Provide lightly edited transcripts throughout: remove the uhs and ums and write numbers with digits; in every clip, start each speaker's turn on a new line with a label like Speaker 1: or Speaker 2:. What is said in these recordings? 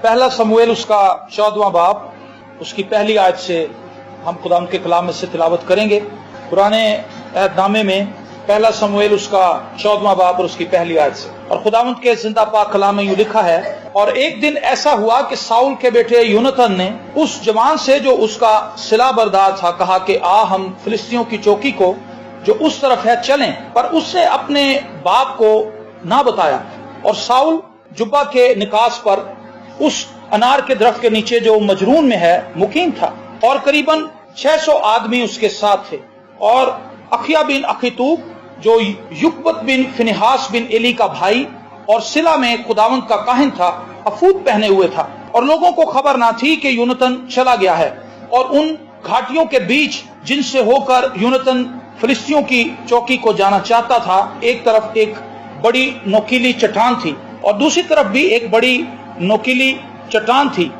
Speaker 1: पहला समूएल उसका 14वां बाब उसकी पहली आयत से हम खुदावंद के कलाम में से तिलावत करेंगे। पुराने अहदनामे में पहला समूएल उसका 14वां बाब और उसकी पहली आयत से, और खुदावंद के जिंदा पाक कलाम में यूं लिखा है, और एक दिन ऐसा हुआ कि साउल के बेटे यूनतन ने उस जवान से जो उसका सिला बरदार था कहा कि आ हम फिलिस्तियों की चौकी को जो उस तरफ है चलें, पर उसने अपने बाप को ना बताया। और साउल जुब्बा के निकास पर उस अनार के दरख्त के नीचे जो मजरून में है मुकीम था, और करीबन 600 आदमी उसके साथ थे। और अखिया बिन अखीतूब जो युकबत बिन फिनिहास बिन एली का भाई और सिला में खुदावंद का काहिन था, अफूद पहने हुए था। और लोगों को खबर ना थी कि यूनतन चला गया है। और उन घाटियों के बीच जिनसे होकर यूनतन फिलिस्तियों की चौकी को जाना चाहता था, एक तरफ एक बड़ी नोकीली चट्टान थी और दूसरी तरफ भी एक बड़ी नोकीली चट्टान थी।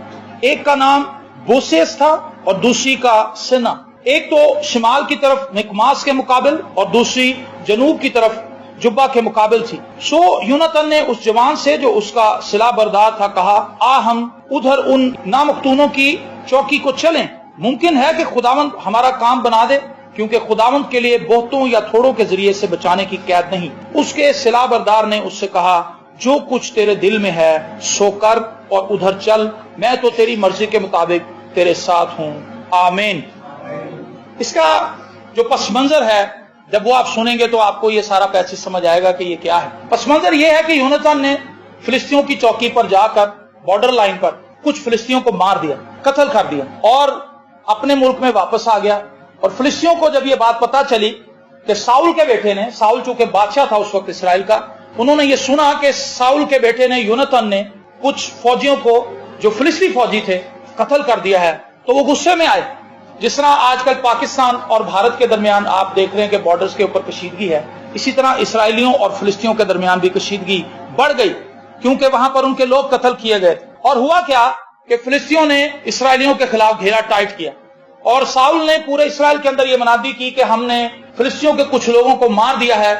Speaker 1: एक का नाम बोसेस था और दूसरी का सेना। एक तो शिमाल की तरफ मिकमास के मुकाबिल और दूसरी जनूब की तरफ जुब्बा के मुकाबिल थी। सो यूनतन ने उस जवान से जो उसका सिला बरदार था कहा, आ हम उधर उन नामख्तूनों की चौकी को चलें। मुमकिन है कि खुदावंद हमारा काम बना दे, क्योंकि खुदावंद के लिए बहुतों या थोड़ों के जरिए से बचाने की कैद नहीं। उसके सिला बरदार ने उससे कहा, जो कुछ तेरे दिल में है सो कर और उधर चल, मैं तो तेरी मर्जी के मुताबिक तेरे साथ हूं। आमीन। इसका जो पस मंजर है, जब वो आप सुनेंगे तो आपको ये सारा पैसेज समझ आएगा कि ये क्या है। पस मंजर ये है कि यूनतन ने फिलिस्तियों की चौकी पर जाकर बॉर्डर लाइन पर कुछ फिलिस्तियों को मार दिया, कत्ल कर दिया और अपने मुल्क में वापस आ गया। और फिलिस्तियों को जब ये बात पता चली कि साउल के बेटे ने, साउल चूंकि बादशाह था उस वक्त इसराइल का, उन्होंने ये सुना कि साउल के बेटे ने, यूनतन ने कुछ फौजियों को जो फिलिस्ती फौजी थे कत्ल कर दिया है, तो वो गुस्से में आए। जिस तरह आजकल पाकिस्तान और भारत के दरमियान आप देख रहे हैं कि बॉर्डर्स के ऊपर कशीदगी है, इसी तरह इसराइलियों और फिलिस्तियों के दरमियान भी कशीदगी बढ़ गई, क्योंकि वहां पर उनके लोग कत्ल किए गए। और हुआ क्या कि फिलिस्तियों ने इसराइलियों के खिलाफ घेरा टाइट किया और साउल ने पूरे इसराइल के अंदर यह मनादी की कि हमने फिलिस्तियों के कुछ लोगों को मार दिया है,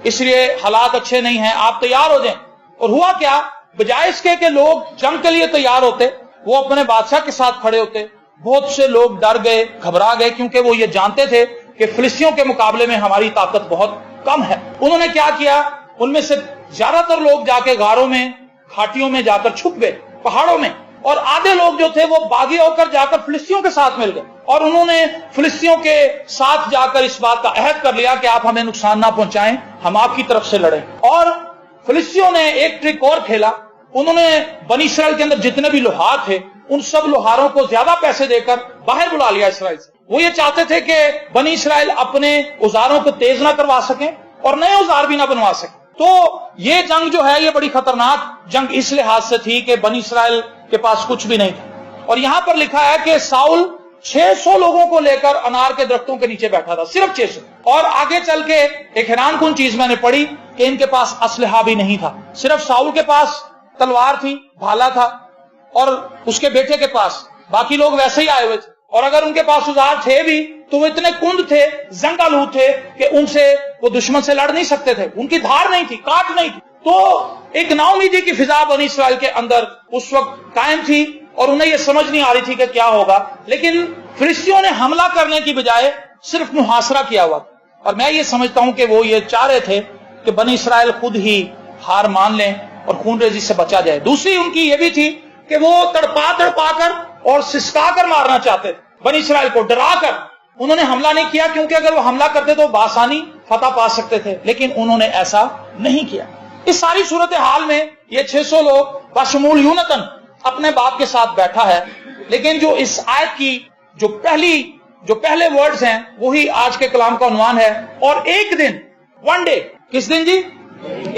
Speaker 1: इसलिए हालात अच्छे नहीं हैं, आप तैयार हो जाएं। और हुआ क्या, बजाय इसके कि लोग जंग के लिए तैयार होते, वो अपने बादशाह के साथ खड़े होते। बहुत से लोग डर गए, घबरा गए, क्योंकि वो ये जानते थे कि फिलिस्तियों के मुकाबले में हमारी ताकत बहुत कम है। उन्होंने क्या किया, उनमें से ज्यादातर लोग जाके गारों में, घाटियों में जाकर छुप गए, पहाड़ों में, और आधे लोग जो थे वो बागी होकर जाकर फिलिस्तियों के साथ मिल गए। और उन्होंने फिलिस्तियों के साथ जाकर इस बात का अहद कर लिया कि आप हमें नुकसान ना पहुंचाएं, हम आपकी तरफ से लड़ें। और फिलिस्तियों ने एक ट्रिक और खेला, उन्होंने बनी इस्राएल के अंदर जितने भी लोहार थे उन सब लोहारों को ज्यादा पैसे देकर बाहर बुला लिया इसराइल से। वो ये चाहते थे कि बनी इस्राएल अपने औजारों को तेज ना करवा सकें और नए औजार भी ना बनवा सकें। तो ये जंग जो है ये बड़ी खतरनाक जंग इस लिहाज से थी कि बनी इस्राएल के पास कुछ भी नहीं था। और यहां पर लिखा है कि साउल 600 लोगों को लेकर अनार के दरख्तों के नीचे बैठा था, सिर्फ 600। और आगे चल के एक हैरानकुन चीज मैंने पढ़ी कि इनके पास असलहा भी नहीं था, सिर्फ साउल के पास तलवार थी, भाला था और उसके बेटे के पास, बाकी लोग वैसे ही आए हुए थे। और अगर उनके पास औजार थे भी तो वो इतने कुंद थे, जंगालू थे कि उनसे वो दुश्मन से लड़ नहीं सकते थे, उनकी धार नहीं थी, काट नहीं थी। तो एक नाउमीदी की फिजा बनी इस्राएल के अंदर उस वक्त कायम थी और उन्हें यह समझ नहीं आ रही थी कि क्या होगा। लेकिन फिलिस्तियों ने हमला करने की बजाय सिर्फ मुहासरा किया हुआ। और मैं ये समझता हूं कि वो ये चाह रहे थे कि बनी इस्राएल खुद ही हार मान लें और खूनरेजी से बचा जाए। दूसरी उनकी ये भी थी कि वो तड़पा कर और सिसका कर मारना चाहते थे बनी इस्राएल को, डरा कर। उन्होंने हमला नहीं किया, क्योंकि अगर वो हमला करते तो बासानी फतह पा सकते थे, लेकिन उन्होंने ऐसा नहीं किया। इस सारी सूरत हाल में ये 600 लोग बशमूल यूनतन अपने बाप के साथ बैठा है। लेकिन जो इस आयत की जो पहले वर्ड्स हैं वही आज के कलाम का उन्वान है, और एक दिन, वन डे, किस दिन जी?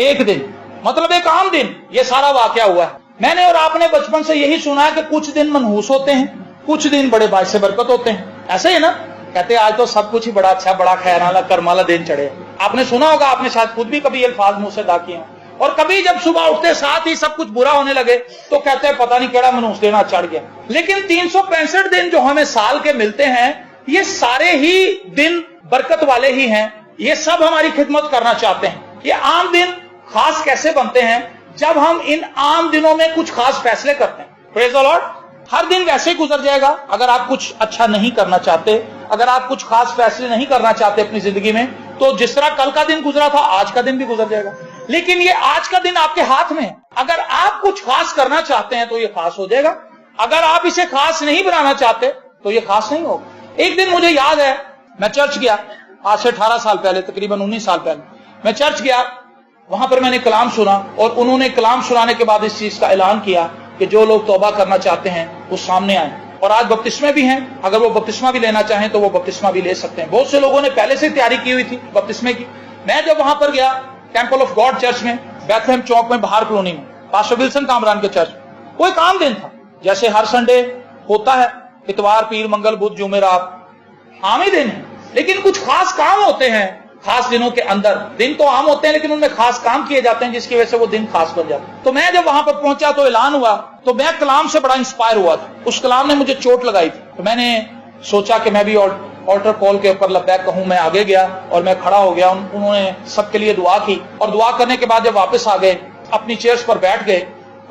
Speaker 1: एक दिन, मतलब एक आम दिन ये सारा वाकया हुआ है। मैंने और आपने बचपन से यही सुना है कि कुछ दिन मनहूस होते हैं, कुछ दिन बड़े बाइसे बरकत होते हैं, ऐसे ही ना? कहते हैं आज तो सब कुछ ही बड़ा अच्छा, बड़ा खैर वाला कर्म वाला दिन चढ़े। आपने सुना होगा, आपने शायद खुद भी कभी अल्फाज मुंह से अदा किए हैं। और कभी जब सुबह उठते साथ ही सब कुछ बुरा होने लगे तो कहते हैं पता नहीं केड़ा मनहूस देना चढ़ गया। लेकिन 365 दिन जो हमें साल के मिलते हैं, ये सारे ही दिन बरकत वाले ही हैं। ये सब हमारी खिदमत करना चाहते हैं। ये आम दिन खास कैसे बनते हैं? जब हम इन आम दिनों में कुछ खास फैसले करते हैं। Praise the Lord. हर दिन वैसे ही गुजर जाएगा अगर आप कुछ अच्छा नहीं करना चाहते, अगर आप कुछ खास फैसले नहीं करना चाहते अपनी जिंदगी में, तो जिस तरह कल का दिन गुजरा था आज का दिन भी गुजर जाएगा। लेकिन ये आज का दिन आपके हाथ में है। अगर आप कुछ खास करना चाहते हैं तो ये खास हो जाएगा, अगर आप इसे खास नहीं बनाना चाहते तो ये खास नहीं होगा। एक दिन मुझे याद है, मैं चर्च गया, आज से 18 साल पहले, तकरीबन 19 साल पहले मैं चर्च गया। वहां पर मैंने कलाम सुना और उन्होंने कलाम सुनाने के बाद इस चीज का ऐलान किया कि जो लोग तौबा करना चाहते हैं वो सामने आए। और आज बपतिस्मे भी हैं, अगर वो बपतिस्मा भी लेना चाहें तो वो बपतिस्मा भी ले सकते हैं। बहुत से लोगों ने पहले से तैयारी की हुई थी बपतिस्मे की। मैं जब वहां पर गया टेंपल ऑफ गॉड चर्च में, बैथलेहम चौक में, बाहर कॉलोनी में, पास्टर विल्सन कामरान के चर्च, कोई काम दिन था जैसे हर संडे होता है, इतवार, पीर, मंगल, बुध, जुमेरात, आम ही दिन है। लेकिन कुछ खास काम होते हैं खास दिनों के अंदर। दिन तो आम होते हैं लेकिन उनमें खास काम किए जाते हैं जिसकी वजह से वो दिन खास बन जाते हैं। तो मैं जब वहां पर पहुंचा तो ऐलान हुआ, तो मैं कलाम से बड़ा इंस्पायर हुआ था। उस कलाम ने मुझे चोट लगाई थी, तो मैंने सोचा कि मैं भी ऑल्टर कॉल के ऊपर लब्बैक कहूं। मैं आगे गया और मैं खड़ा हो गया। उन्होंने सबके लिए दुआ की और दुआ करने के बाद जब वापस आ गए, अपनी चेयर्स पर बैठ गए,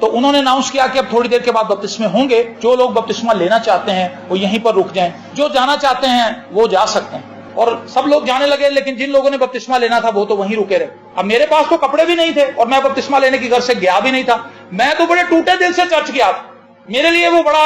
Speaker 1: तो उन्होंने अनाउंस किया कि अब थोड़ी देर के बाद बपतिस्मे होंगे। जो लोग बपतिस्मा लेना चाहते हैं वो यहीं पर रुक जाएं, जो जाना चाहते हैं वो जा सकते हैं। और सब लोग जाने लगे, लेकिन जिन लोगों ने बपतिस्मा लेना था वो तो वहीं रुके रहे। अब मेरे पास तो कपड़े भी नहीं थे और मैं बपतिस्मा लेने की घर से गया भी नहीं था। मैं तो बड़े टूटे दिल से चर्च गया। मेरे लिए वो बड़ा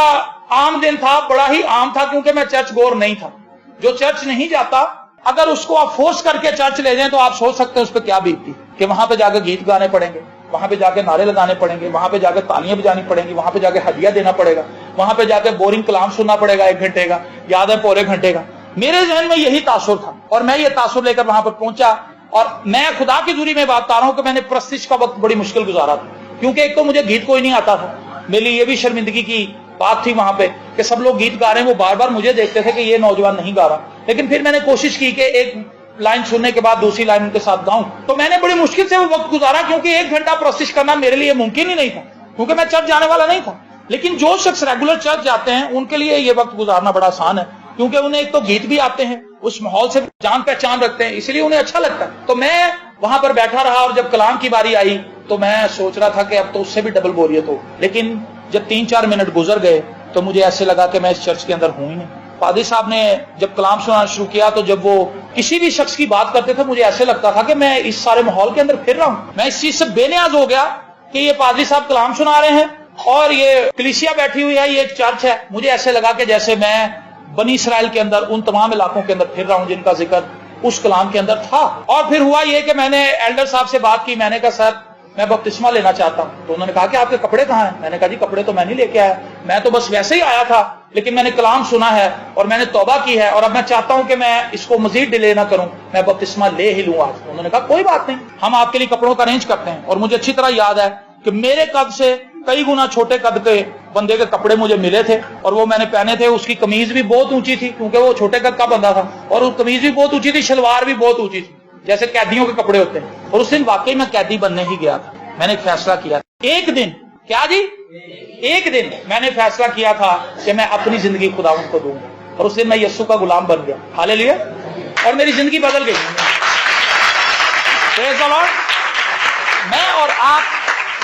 Speaker 1: आम दिन था, बड़ा ही आम था, क्योंकि मैं चर्च गोर नहीं था। जो चर्च नहीं जाता, अगर उसको आप फोर्स करके चर्च ले जाएं तो आप सोच सकते हैं उस पर क्या बीतती, कि वहां पे जाकर गीत गाने पड़ेंगे, वहां पे जाके नारे लगाने पड़ेंगे, वहां पे जाकर तालियां बजानी पड़ेंगी, वहां पे जाके हदिया देना पड़ेगा, वहां पे जाके बोरिंग कलाम सुनना पड़ेगा 1 घंटे का, याद है पौने घंटे का। मेरे जहन में यही तासुर था और मैं ये तासुर लेकर वहां पर पहुंचा। और मैं खुदा की दूरी में बात कर रहा हूं कि मैंने प्रस्तिश का वक्त बड़ी मुश्किल गुजारा था, क्योंकि एक तो मुझे गीत कोई नहीं आता था। मेरे लिए ये भी शर्मिंदगी की बात थी वहां पे कि सब लोग गीत गा रहे हैं, वो बार बार मुझे देखते थे कि ये नौजवान नहीं गा रहा। लेकिन फिर मैंने कोशिश की कि एक लाइन सुनने के बाद दूसरी लाइन उनके साथ गाऊं। तो मैंने बड़ी मुश्किल से वो वक्त गुजारा, क्योंकि 1 घंटा प्रस्तिश करना मेरे लिए मुमकिन ही नहीं था, क्योंकि मैं चर्च जाने वाला नहीं था। लेकिन जो शख्स रेगुलर चर्च जाते हैं उनके लिए ये वक्त गुजारना बड़ा आसान है, क्योंकि उन्हें एक तो गीत भी आते हैं, उस माहौल से जान पहचान रखते हैं, इसलिए उन्हें अच्छा लगता है। तो मैं वहां पर बैठा रहा और जब कलाम की बारी आई तो मैं सोच रहा था कि अब तो उससे भी डबल बोरियत हो। लेकिन जब 3-4 मिनट गुजर गए तो मुझे ऐसे लगा कि मैं इस चर्च के अंदर हूं ही नहीं। पादरी साहब ने जब कलाम सुनाना शुरू किया तो जब वो किसी भी शख्स की बात करते थे मुझे ऐसे लगता था कि मैं इस सारे माहौल के अंदर फिर रहा हूं। मैं इस चीज से बेनियाज हो गया कि ये पादरी साहब कलाम सुना रहे हैं और ये कलीसिया बैठी हुई है, ये एक चर्च है। मुझे ऐसे लगा कि जैसे मैं बनी इसराइल के अंदर उन तमाम इलाकों के अंदर फिर रहा हूं जिनका जिक्र उस कलाम के अंदर था। और फिर हुआ ये कि मैंने एल्डर साहब से बात की। मैंने कहा सर मैं बपतिस्मा लेना चाहता हूं। तो उन्होंने कहा कि आपके कपड़े कहां हैं? मैंने कहा जी कपड़े तो मैं नहीं लेके आया, मैं तो बस वैसे ही आया था, लेकिन मैंने कलाम सुना है और मैंने तौबा की है और अब मैं चाहता हूं कि मैं इसको मजीद डिले ना करूं, मैं बपतिस्मा ले ही लूं आज। उन्होंने कहा कोई बात नहीं, हम आपके लिए कपड़ों का अरेंज करते हैं। और मुझे अच्छी तरह याद है कि मेरे कद से कई गुना छोटे कद के बंदे के कपड़े मुझे मिले थे और वो मैंने पहने थे। उसकी कमीज भी बहुत ऊंची थी क्योंकि वो छोटे कद का बंदा था, और वो कमीज भी बहुत ऊंची थी, शलवार भी बहुत ऊंची थी, जैसे कैदियों के कपड़े होते हैं। और उस दिन वाकई मैं कैदी बनने ही गया था। मैंने एक फैसला किया, एक दिन, क्या जी, एक दिन मैंने फैसला किया था कि मैं अपनी जिंदगी खुदावंद को दूंगा। और उस दिन मैं यीशु का गुलाम बन गया। हालेलुया। और मेरी जिंदगी बदल गई। Praise the Lord. मैं और आप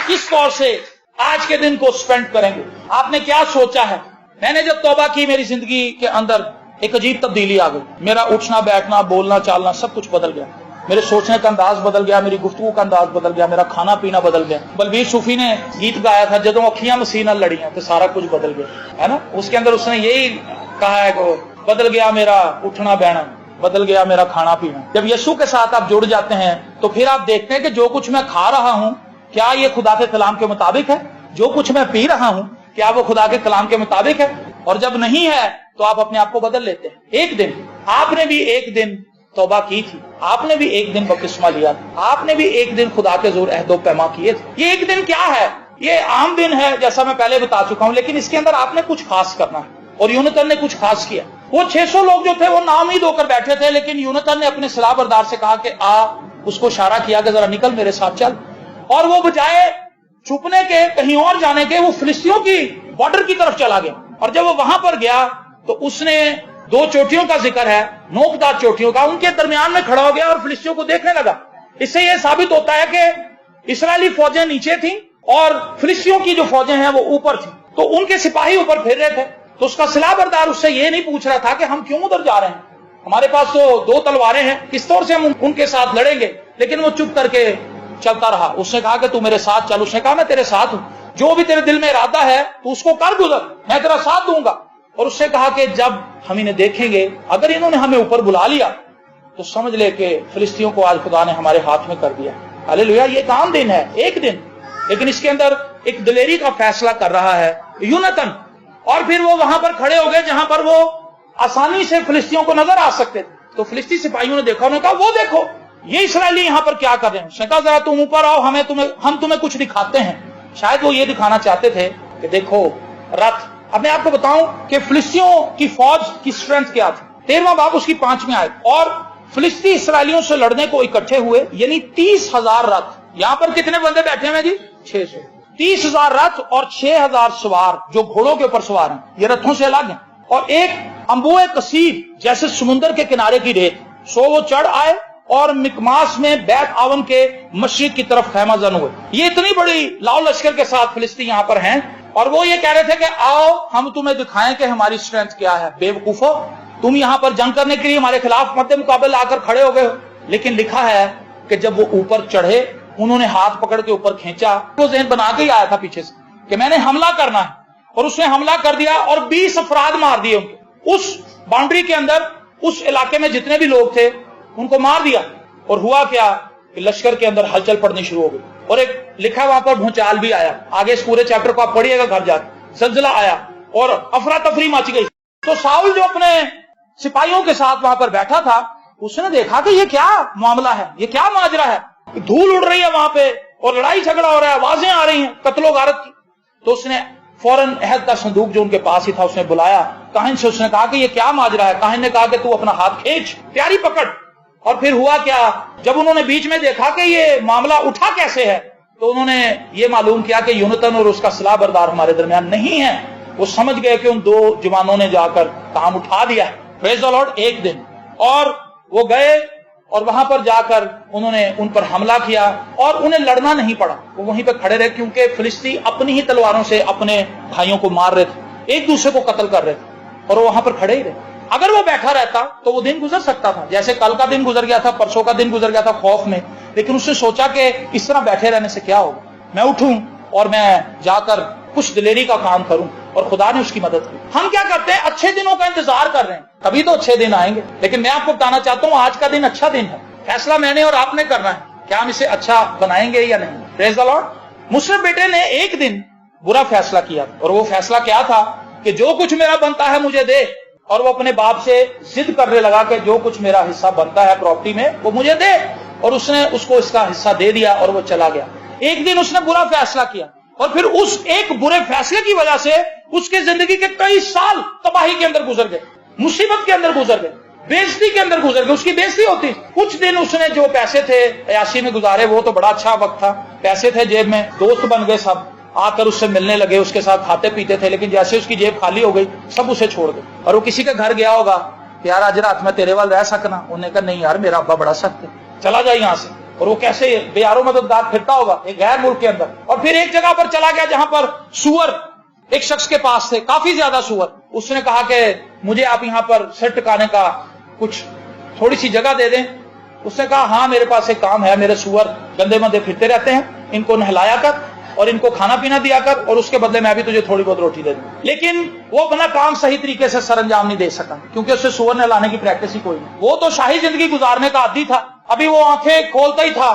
Speaker 1: किस तौर से आज के दिन को स्पेंड करेंगे? आपने क्या सोचा है? मैंने जब तौबा की मेरी जिंदगी के अंदर एक अजीब तब्दीली आ गई। मेरा उठना बैठना बोलना चालना सब कुछ बदल गया। मेरे सोचने का अंदाज बदल गया, मेरी गुफ्तगू का अंदाज बदल गया, मेरा खाना पीना बदल गया। बलबीर सूफी ने गीत गाया था, जदों अखियां मसीह नाल लड़ियां, तो सारा कुछ बदल गया, है ना। उसके अंदर उसने यही कहा है कि बदल गया मेरा उठना बैठना, बदल गया मेरा खाना पीना। जब यीशु के साथ आप जुड़ जाते हैं तो फिर आप देखते हैं कि जो कुछ मैं खा रहा हूं क्या ये खुदा के कलाम के मुताबिक है? जो कुछ मैं पी रहा हूं क्या वो खुदा के कलाम के मुताबिक है? और जब नहीं है तो आप अपने आप को बदल लेते हैं। एक दिन आपने भी एक दिन तौबा की थी, आपने भी एक दिन बपतिस्मा लिया था, आपने भी एक दिन खुदा के जोर अहदो पैमा किए थे। ये एक दिन क्या है? ये आम दिन है जैसा मैं पहले बता चुका हूं, लेकिन इसके अंदर आपने कुछ खास करना है। और यूनतन ने कुछ खास किया। वो 600 लोग जो थे वो नाउमीद होकर बैठे थे, लेकिन यूनतन ने अपने सलाह बरदार से कहा कि आ, उसको इशारा किया कि जरा निकल मेरे साथ चल। और वो बजाय छुपने के कहीं और जाने के वो फिलिस्तियों की बॉर्डर की तरफ चला गया। और जब वो वहां पर गया तो उसने 2 चोटियों का जिक्र है, नोकदार चोटियों का, उनके दरमियान में खड़ा हो गया और फिलिस्तियों को देखने लगा। इससे यह साबित होता है कि इस्राएली फौजें नीचे थी اور فلسطینیوں کی جو فوجیں ہیں وہ اوپر تھی، تو ان کے سپاہی اوپر پھر رہے تھے، تو اس کا سلاح بردار اس سے یہ نہیں پوچھ رہا تھا کہ ہم کیوں ادھر جا رہے ہیں، ہمارے پاس تو 2 تلواریں ہیں، کس طور سے ہم ان کے ساتھ لڑیں گے، لیکن وہ چپ کر کے چلتا رہا۔ اس نے کہا کہ تو میرے ساتھ چل، اس نے کہا میں تیرے ساتھ ہوں، جو بھی تیرے دل میں ارادہ ہے تو اس کو کر گزر، میں تیرا ساتھ دوں گا۔ اور اس نے کہا کہ جب ہم انہیں دیکھیں گے، اگر انہوں نے ہمیں اوپر بلا لیا تو سمجھ لے کہ فلسطینیوں کو آج خدا نے ہمارے ہاتھ میں کر دیا۔ ہاللیلویا، یہ ایک عام دن ہے، ایک دن، لیکن اس کے اندر ایک دلیری کا فیصلہ کر رہا ہے یونتن۔ اور پھر وہ وہاں پر کھڑے ہو گئے جہاں پر وہ آسانی سے فلسطینیوں کو نظر آ سکتے تھے، تو فلسطینی سپاہیوں نے دیکھا، انہوں نے کہا وہ دیکھو یہ اسرائیلی یہاں پر کیا کر رہے ہیں۔ اس نے کہا ذرا تم اوپر آؤ، ہم تمہیں کچھ دکھاتے ہیں۔ شاید وہ یہ دکھانا چاہتے تھے کہ دیکھو رتھ۔ اب میں آپ کو بتاؤں کہ فلسطینیوں کی فوج کی اسٹرینتھ کیا تھی۔ 13واں باب اس کی 5ویں آیت، اور فلسطینی اسرائیلیوں سے لڑنے کو اکٹھے ہوئے، یعنی 30,000 رتھ۔ یہاں پر کتنے بندے بیٹھے ہوئے جی؟ 600۔ 30,000 رتھ اور 6,000 سوار جو گھوڑوں کے اوپر سوار ہیں، یہ رتھوں سے الگ ہیں، اور ایک انبوئے کثیر جیسے سمندر کے کنارے کی ریت۔ سو وہ چڑھ آئے اور مکماس میں بیت آون کے مشرق کی طرف خیمہ زن ہوئے۔ یہ اتنی بڑی لاؤ لشکر کے ساتھ فلسطین یہاں پر ہیں، اور وہ یہ کہہ رہے تھے کہ آؤ ہم تمہیں دکھائیں کہ ہماری اسٹرینتھ کیا ہے۔ بے وقوفو، تم یہاں پر جنگ کرنے کے لیے ہمارے خلاف مد مقابل آ کر کھڑے ہو گئے ہو۔ لیکن لکھا ہے کہ جب وہ اوپر چڑھے، انہوں نے ہاتھ پکڑ کے اوپر کھینچا، وہ ذہن بنا کے ہی آیا تھا پیچھے سے کہ میں نے حملہ کرنا ہے، اور اس نے حملہ کر دیا اور 20 افراد مار دیے ان کے۔ اس باؤنڈری کے اندر اس علاقے میں جتنے بھی لوگ تھے ان کو مار دیا۔ اور ہوا کیا کہ لشکر کے اندر ہلچل پڑنی شروع ہو گئی، اور ایک لکھا وہاں پر بھونچال بھی آیا۔ آگے اس پورے چیپٹر کو آپ پڑھیے گا گھر جا کے، زلزلہ آیا اور افراتفری مچ گئی۔ تو ساؤل جو اپنے سپاہیوں کے ساتھ وہاں پر بیٹھا تھا، اس نے دیکھا کہ یہ کیا معاملہ ہے، یہ کیا ماجرا ہے، دھول اڑ رہی ہے وہاں پہ اور لڑائی جھگڑا ہو رہا ہے، آوازیں آ رہی ہیں قتل و غارت کی۔ تو اس نے فوراً عہد کا صندوق جو ان کے پاس ہی تھا اس نے بلایا کاہن سے، اس نے کہا کہ یہ کیا ماجرا ہے۔ کاہن نے کہا کہ تو اپنا ہاتھ کھینچ، پیاری پکڑ۔ اور پھر ہوا کیا، جب انہوں نے بیچ میں دیکھا کہ یہ معاملہ اٹھا کیسے ہے، تو انہوں نے یہ معلوم کیا کہ یونتن اور اس کا سلاح بردار ہمارے درمیان نہیں ہے۔ وہ سمجھ گئے کہ ان 2 جوانوں نے جا کر کام اٹھا دیا ہے۔ پریز دی لارڈ۔ ایک دن اور وہ گئے اور وہاں پر جا کر انہوں نے ان پر حملہ کیا، اور انہیں لڑنا نہیں پڑا، وہ وہیں پہ کھڑے رہے، کیونکہ فلسطینی اپنی ہی تلواروں سے اپنے بھائیوں کو مار رہے تھے، ایک دوسرے کو قتل کر رہے تھے، اور وہ وہاں پر کھڑے ہی رہے۔ اگر وہ بیٹھا رہتا تو وہ دن گزر سکتا تھا، جیسے کل کا دن گزر گیا تھا، پرسوں کا دن گزر گیا تھا خوف میں، لیکن اس نے سوچا کہ اس طرح بیٹھے رہنے سے کیا ہوگا، میں اٹھوں اور میں جا کر کچھ دلیری کا کام کروں، اور خدا نے اس کی مدد کی۔ ہم کیا کرتے ہیں، اچھے دنوں کا انتظار کر رہے ہیں، تبھی تو اچھے دن آئیں گے، لیکن میں آپ کو بتانا چاہتا ہوں آج کا دن اچھا دن ہے۔ فیصلہ میں نے اور آپ نے کرنا ہے، کیا ہم اسے اچھا بنائیں گے یا نہیں۔ پریز دی لارڈ۔ مصر بیٹے نے ایک دن برا فیصلہ کیا، اور وہ فیصلہ کیا تھا کہ جو کچھ میرا بنتا ہے مجھے دے، اور وہ اپنے باپ سے ضد کرنے لگا کہ جو کچھ میرا حصہ بنتا ہے پراپرٹی میں وہ مجھے دے، اور اس نے اس کو اس کا حصہ دے دیا اور وہ چلا گیا۔ ایک دن اس نے برا فیصلہ کیا، اور پھر اس ایک برے فیصلے کی وجہ سے اس کے زندگی کے کئی سال تباہی کے اندر گزر گئے، مصیبت کے اندر گزر گئے، بےعزتی کے اندر گزر گئے، اس کی بےعزتی ہوتی۔ کچھ دن اس نے جو پیسے تھے عیاشی میں گزارے، وہ تو بڑا اچھا وقت تھا، پیسے تھے جیب میں، دوست بن گئے، سب آ کر اس سے ملنے لگے، اس کے ساتھ کھاتے پیتے تھے، لیکن جیسے اس کی جیب خالی ہو گئی سب اسے چھوڑ گئے۔ اور وہ کسی کے گھر گیا ہوگا کہ یار آج رات میں تیرے وال رہ سکنا، انہوں نے کہا نہیں یار میرا ابا بڑا سخت ہے، چلا جا یہاں سے۔ اور وہ کیسے بے یار و مددگار پھرتا ہوگا ایک غیر ملک کے اندر۔ اور پھر ایک جگہ پر چلا گیا جہاں پر سور ایک شخص کے پاس تھے، کافی زیادہ سور۔ اس نے کہا کہ مجھے آپ یہاں پر سر ٹکانے کا کچھ تھوڑی سی جگہ دے دیں۔ اس نے کہا ہاں میرے پاس ایک کام ہے، میرے سور گندے مندے پھرتے رہتے ہیں، ان کو نہلایا کر اور ان کو کھانا پینا دیا کر، اور اس کے بدلے میں بھی تجھے تھوڑی بہت روٹی دے دوں۔ لیکن وہ اپنا کام صحیح طریقے سے سر انجام نہیں دے سکا، کیونکہ اسے سور نہلانے کی پریکٹس ہی کوئی نہیں۔ وہ تو شاہی زندگی گزارنے کا عادی تھا، ابھی وہ آنکھیں کھولتا ہی تھا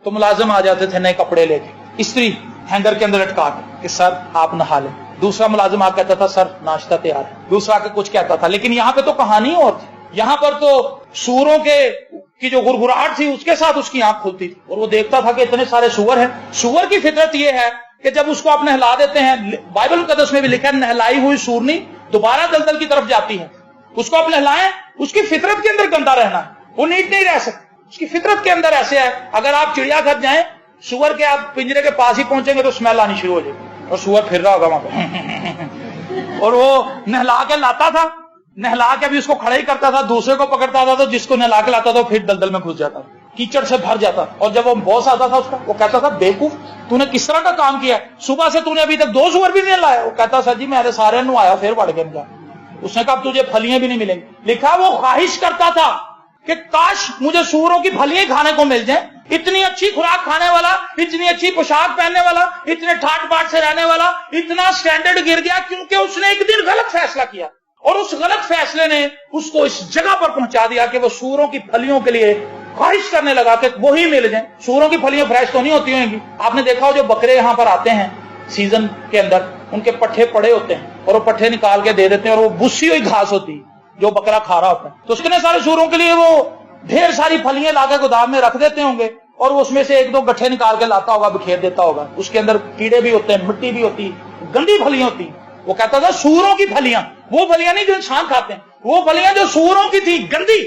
Speaker 1: تو ملازم آ جاتے تھے نئے کپڑے لے کے، استری ہینگر کے اندر لٹکا کے کہ سر آپ نہا لیں۔ دوسرا ملازم آ کہتا تھا سر ناشتہ تیار ہے، دوسرا کے کچھ کہتا تھا۔ لیکن یہاں پہ تو کہانی اور تھی، یہاں پر تو سوروں کی جو گڑگڑاہٹ تھی اس کے ساتھ اس کی آنکھ کھلتی تھی، اور وہ دیکھتا تھا کہ اتنے سارے سور ہیں۔ سور کی فطرت یہ ہے کہ جب اس کو آپ نہلا دیتے ہیں، بائبل مقدس میں بھی لکھا ہے نہلائی ہوئی سورنی دوبارہ دلدل کی طرف جاتی ہے۔ اس کو آپ نہلائیں، اس کی فطرت کے اندر گندا رہنا ہے، وہ نیٹ نہیں رہ سکتی، اس کی فطرت کے اندر ایسے ہے۔ اگر آپ چڑیا گھر جائیں، سور کے آپ پنجرے کے پاس ہی پہنچیں گے تو اسمیل آنی شروع ہو جائے گی، اور سور پھر رہا ہوگا وہاں پہ اور وہ نہلا کے لاتا تھا، نہلا کے بھی اس کو کھڑا ہی کرتا تھا، دوسرے کو پکڑتا تھا تو جس کو نہلا کے لاتا تھا پھر دلدل میں گھس جاتا تھا۔ कीचड़ से भर जाता। और जब वो बॉस आता था उसका, वो कहता था बेवकूफ तूने किस तरह का काम किया, सुबह से तूने अभी तक 2 सूअर भी नहीं लाया। वो कहता सर जी मैंने सारे नुआया फिर बढ़ गया। उसने कहा तुझे फलियां भी नहीं मिलेंगी। लिखा वो ख्वाहिश करता था कि काश मुझे सूअरों की फलियां खाने को मिल जाए। इतनी अच्छी खुराक खाने वाला, इतनी अच्छी पोशाक पहनने वाला, इतने ठाट बाट से रहने वाला, इतना स्टैंडर्ड गिर गया क्योंकि उसने एक दिन गलत फैसला किया। और उस गलत फैसले ने उसको इस जगह पर पहुंचा दिया कि वो सूअरों की फलियों के लिए ख्वाहिश करने लगा कि वही मिल जाए। सूअरों की फलियां फ्रेश तो नहीं होती होंगी। आपने देखा हो जो बकरे यहां पर आते हैं सीजन के अंदर, उनके पट्ठे पड़े होते हैं और वो पट्ठे निकाल के दे देते हैं और वो बुस्सी हुई घास होती है जो बकरा खा रहा होता है। तो इतने सारे सूअरों के लिए वो ढेर सारी फलियां लाकर गोदाम में रख देते होंगे और वो उसमें से 1-2 गट्ठे निकाल के लाता होगा, बिखेर देता होगा। उसके अंदर कीड़े भी होते हैं, मिट्टी भी होती है, गंदी फलियां होती है। वो कहता था सूअरों की फलियां, वो फलियां नहीं जो इंसान खाते हैं, वो फलियां जो सूअरों की थी गंदी,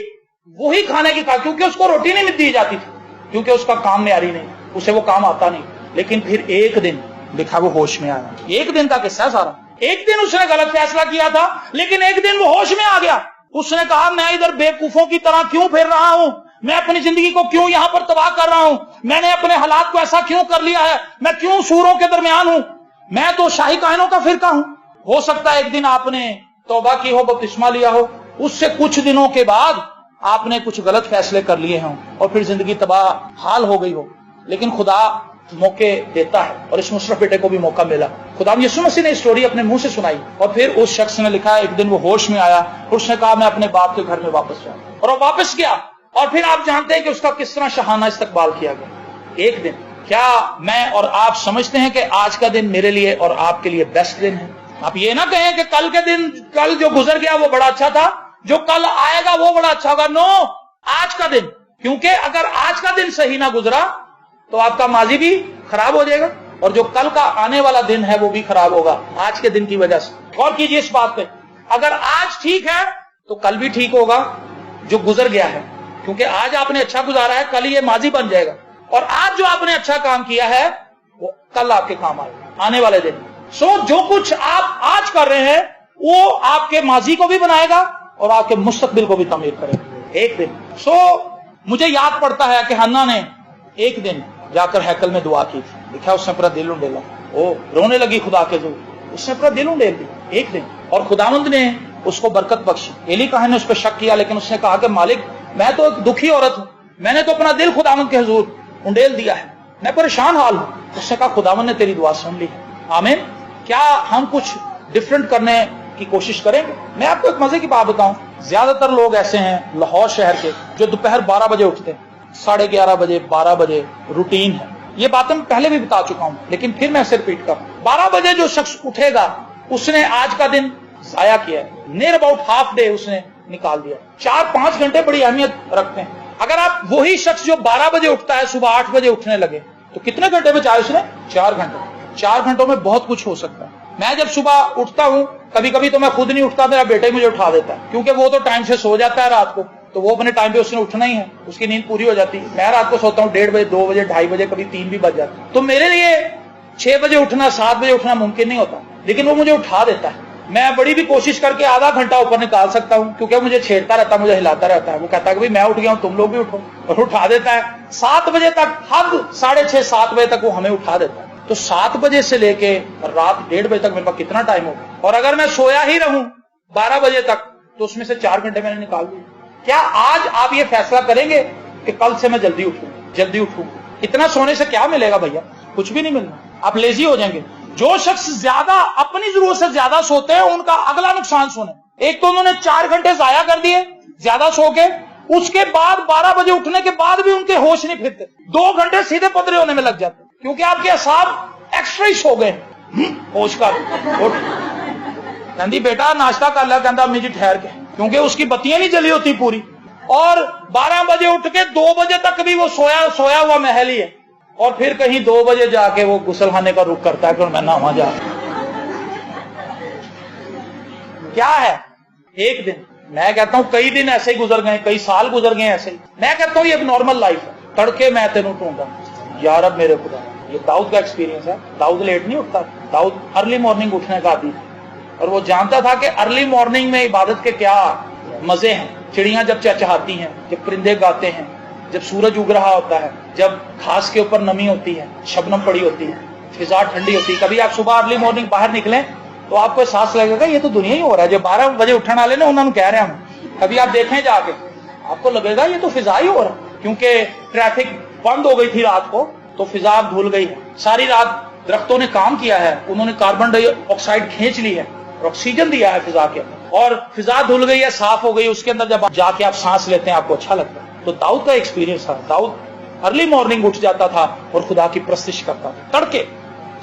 Speaker 1: वही खाने की था, क्योंकि उसको रोटी नहीं दी जाती थी, क्योंकि उसका काम न्यारी नहीं, उसे वो काम आता नहीं। लेकिन फिर एक दिन देखा वो होश में आया। एक दिन का किस्सा सारा। एक दिन उसने गलत फैसला किया था, लेकिन एक दिन वो होश में आ गया। उसने कहा मैं इधर बेवकूफों की तरह क्यों फिर रहा हूं, मैं अपनी जिंदगी को क्यों यहां पर तबाह कर रहा हूं, मैंने अपने हालात को ऐसा क्यों कर लिया है, मैं क्यों सूअरों के दरमियान हूं, मैं तो शाही कायनों का फिरका हूं। हो सकता है एक दिन आपने तौबा की हो, बपतिस्मा लिया हो, उससे कुछ दिनों के बाद आपने कुछ गलत फैसले कर लिए हों और फिर जिंदगी तबाह हाल हो गई हो। लेकिन खुदा मौके देता है और इस मुशर्रफ बेटे को भी मौका मिला। खुदा यीशु मसीह ने स्टोरी अपने मुंह से सुनाई और फिर उस शख्स ने लिखा एक दिन वो होश में आया और उसने कहा मैं अपने बाप के घर में वापस जाऊं, और वो वापस गया। और फिर आप जानते हैं कि उसका किस तरह शहाना इस्तकबाल किया गया। एक दिन क्या मैं और आप समझते हैं कि आज का दिन मेरे लिए और आपके लिए बेस्ट दिन है? आप ये ना कहें कि कल के दिन, कल जो गुजर गया वो बड़ा अच्छा था, जो कल आएगा वो बड़ा अच्छा होगा। नो, आज का दिन, क्योंकि अगर आज का दिन सही ना गुजरा तो आपका माजी भी खराब हो जाएगा और जो कल का आने वाला दिन है वो भी खराब होगा आज के दिन की वजह से। गौर कीजिए इस बात पे, अगर आज ठीक है तो कल भी ठीक होगा जो गुजर गया है, क्योंकि आज आपने अच्छा गुजारा है, कल ये माजी बन जाएगा। और आज जो आपने अच्छा काम किया है वो कल आपके काम आएगा आने वाले दिन। सो जो कुछ आप आज कर रहे हैं वो आपके माजी को भी बनाएगा और आपके मुस्तकबिल को भी तमीर करेगा एक दिन। सो मुझे याद पड़ता है कि हन्ना ने एक दिन जाकर हैकल में दुआ की थी। देखा उसने अपना दिल उंडेला, वो रोने लगी खुदा के जो, उसने अपना दिल उंडेल दिया एक दिन, और खुदावंद ने उसको बरकत बख्शी। एली काहन ने उस पर शक किया, लेकिन उसने कहा कि मालिक मैं तो एक दुखी औरत हूं, मैंने तो अपना दिल खुदावंद के हुजूर उंडेल दिया है, मैं परेशान हाल हूं। उसने कहा खुदावंद ने तेरी दुआ सुन ली है, आमीन। क्या हम कुछ डिफरेंट करने की कोशिश करेंगे? मैं आपको एक मजे की बात बताऊं, ज्यादातर लोग ऐसे हैं लाहौर शहर के जो दोपहर 12 बजे उठते हैं, 11:30 बजे, 12 बजे रूटीन है। ये बातें मैं पहले भी बता चुका हूं, लेकिन फिर मैं इसे रिपीट कर, 12 बजे जो शख्स उठेगा उसने आज का दिन जाया किया है, नियर अबाउट हाफ डे उसने निकाल दिया। 4-5 घंटे बड़ी अहमियत रखते हैं। अगर आप वही शख्स जो 12 बजे उठता है सुबह 8 बजे उठने लगे तो कितने घंटे बचाए उसने? 4 घंटे। 4 घंटों में बहुत कुछ हो सकता है। मैं जब सुबह उठता हूं, कभी कभी तो मैं खुद नहीं उठता, मेरा बेटा ही मुझे उठा देता है, क्योंकि वो तो टाइम से सो जाता है रात को, तो वो अपने टाइम पे उसने उठना ही है, उसकी नींद पूरी हो जाती है। मैं रात को सोता हूँ 1:30 बजे, 2 बजे, 2:30 बजे, कभी 3 भी बज जाते हैं। तो मेरे लिए 6 बजे उठना, 7 बजे उठना मुमकिन नहीं होता, लेकिन वो मुझे उठा देता है। मैं बड़ी भी कोशिश करके आधा घंटा ऊपर निकाल सकता हूँ, क्योंकि मुझे छेड़ता रहता है, मुझे हिलाता रहता है। वो कहता है कि भाई मैं उठ गया हूँ, तुम लोग भी उठो, और उठा देता है। 7 बजे तक, हद 6:30-7 बजे तक वो हमें उठा देता है। तो 7 बजे से लेके रात 1:30 बजे तक मेरे पास कितना टाइम होगा? और अगर मैं सोया ही रहूं 12 बजे तक तो उसमें से 4 घंटे मैंने निकाल दिए। क्या आज आप ये फैसला करेंगे कि कल से मैं जल्दी उठूं? इतना सोने से क्या मिलेगा भैया? कुछ भी नहीं मिलना, आप लेजी हो जाएंगे। जो शख्स ज्यादा अपनी जरूरत से ज्यादा सोते हैं उनका अगला नुकसान सुने। एक तो उन्होंने 4 घंटे जाया कर दिए ज्यादा सो के, उसके बाद 12 बजे उठने के बाद भी उनके होश नहीं फिरते, 2 घंटे सीधे पतरे होने में लग जाते, क्योंकि आपके असाब एक्स्ट्रा ही सो गए। होश कर उठ, कहती बेटा नाश्ता कर लिया, कहता अम्मी जी ठहर के, क्योंकि उसकी बत्तियां नहीं जली होती पूरी। और 12 बजे उठ के 2 बजे तक भी वो सोया हुआ महल ही है, और फिर कहीं 2 बजे जाके वो गुसलखाने का रुख करता है कि मैं नहावा जा। क्या है? एक दिन, मैं कहता हूं कई दिन ऐसे ही गुजर गए, कई साल गुजर गए ऐसे ही। मैं कहता हूं ये एक नॉर्मल लाइफ है। तड़के मैं तेनू ढूंढा यार, अब मेरे खुदा, ये दाऊद का एक्सपीरियंस है। दाऊद लेट नहीं उठता, दाऊद अर्ली मॉर्निंग उठने का आदी, और वो जानता था कि अर्ली मॉर्निंग में इबादत के क्या मजे हैं। चिड़ियां जब चहचहाती हैं, जब परिंदे गाते हैं, جب سورج اگ رہا ہوتا ہے، جب گھاس کے اوپر نمی ہوتی ہے، شبنم پڑی ہوتی ہے، فضا ٹھنڈی ہوتی ہے. کبھی آپ صبح ارلی مارننگ باہر نکلیں تو آپ کو احساس لگے گا یہ تو دنیا ہی ہو رہا ہے. جو 12 بجے اٹھنے والے نا انہوں نے کہہ رہے ہیں ہم. کبھی آپ دیکھیں جا کے آپ کو لگے گا یہ تو فضا ہی ہو رہا ہے، کیونکہ ٹریفک بند ہو گئی تھی رات کو تو فضا دھل گئی ہے. ساری رات درختوں نے کام کیا ہے، انہوں نے کاربن ڈائی آکسائڈ کھینچ لی ہے اور آکسیجن دیا ہے فضا کے اندر، اور فضا دھل گئی ہے، صاف ہو گئی. اس کے اندر جب جا کے آپ سانس لیتے ہیں آپ کو اچھا لگتا ہے. تو داؤد کا ایکسپیرینس تھا. داؤد ارلی مارننگ اٹھ جاتا تھا اور خدا کی پرستش کرتا تھا تڑکے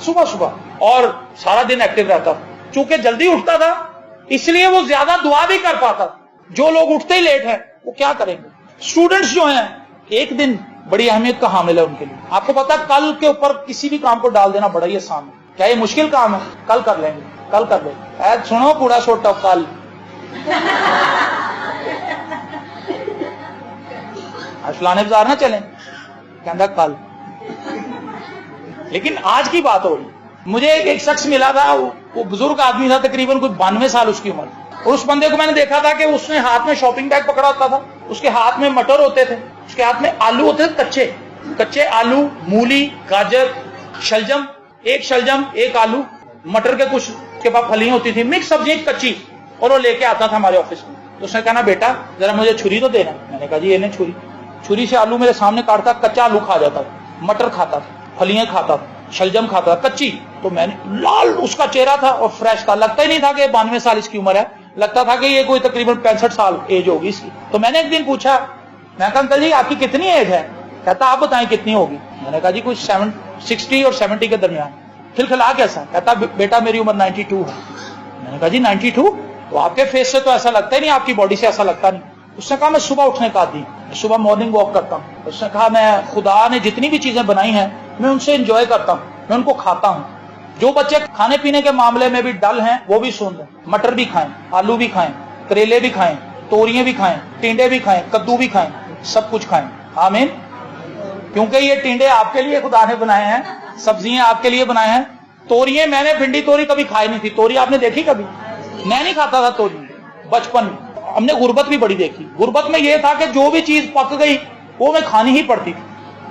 Speaker 1: صبح، اور سارا دن ایکٹیو رہتا تھا. چونکہ جلدی اٹھتا تھا اس لیے وہ زیادہ دعا بھی کر پاتا تھا. جو لوگ اٹھتے ہی لیٹ ہیں وہ کیا کریں گے؟ اسٹوڈنٹس جو ہیں ایک دن بڑی اہمیت کا حامل ہے ان کے لیے. آپ کو پتا کل کے اوپر کسی بھی کام کو ڈال دینا بڑا ہی آسان ہے. کیا یہ مشکل کام ہے؟ کل کر لیں گے، کل کر لیں گے. اے سنو کوڑا چھوٹا کل فلانے بازار نہ چلیں، کہندا کل. لیکن آج کی بات ہو رہی. مجھے ایک شخص ملا تھا، وہ بزرگ آدمی تھا، تقریباً کوئی 92 سال اس کی عمر. اور اس بندے کو میں نے دیکھا تھا کہ اس نے ہاتھ میں شاپنگ بیگ پکڑا ہوتا تھا، اس کے ہاتھ میں مٹر ہوتے تھے، اس کے ہاتھ میں آلو ہوتے تھے، کچے آلو، مولی، گاجر، شلجم، ایک آلو، مٹر کے کچھ کے بعد پھلیاں ہوتی تھی، مکس سبزی کچی. اور وہ لے کے آتا تھا ہمارے آفس میں. تو اس نے کہا نا بیٹا ذرا مجھے چھری تو دینا. میں نے کہا جی یہ نہیں چھری سے آلو میرے سامنے کاٹتا، کچا آلو کھا جاتا تھا، مٹر کھاتا تھا، پھلیاں کھاتا تھا، شلجم کھاتا تھا کچی. تو میں نے لال اس کا چہرہ تھا اور فریش تھا. لگتا ہی نہیں تھا کہ 92 سال اس کی عمر ہے، لگتا تھا کہ یہ کوئی تقریباً 65 سال ایج ہوگی اس کی. تو میں نے ایک دن پوچھا، میں کہا انکل جی آپ کی کتنی ایج ہے؟ کہتا آپ بتائیں کتنی ہوگی. میں نے کہا جی کچھ 60 اور 70 کے درمیان. کھلکھلا کیسا؟ کہتا بیٹا میری عمر 92 ہے. میں نے کہا جی 92؟ تو آپ کے فیس سے تو ایسا لگتا ہی نہیں، آپ کی باڈی سے ایسا لگتا نہیں. اس نے کہا میں صبح اٹھنے کا عادی، صبح مارننگ واک کرتا ہوں. اس نے کہا میں خدا نے جتنی بھی چیزیں بنائی ہیں میں ان سے انجوائے کرتا ہوں، میں ان کو کھاتا ہوں. جو بچے کھانے پینے کے معاملے میں بھی ڈل ہیں وہ بھی سن لیں، مٹر بھی کھائیں، آلو بھی کھائیں، کریلے بھی کھائیں، توریاں بھی کھائیں، ٹینڈے بھی کھائیں، کدو بھی کھائیں، سب کچھ کھائیں. آمین. کیونکہ یہ ٹینڈے آپ کے لیے خدا نے بنائے ہیں، سبزیاں آپ کے لیے بنائے ہیں. توریاں میں نے بھنڈی توری کبھی کھائی نہیں تھی. توری آپ نے دیکھی کبھی؟ میں نہیں کھاتا تھا توری بچپن میں. ہم نے غربت بھی بڑی دیکھی. غربت میں یہ تھا کہ جو بھی چیز پک گئی وہ میں کھانی ہی پڑتی تھی،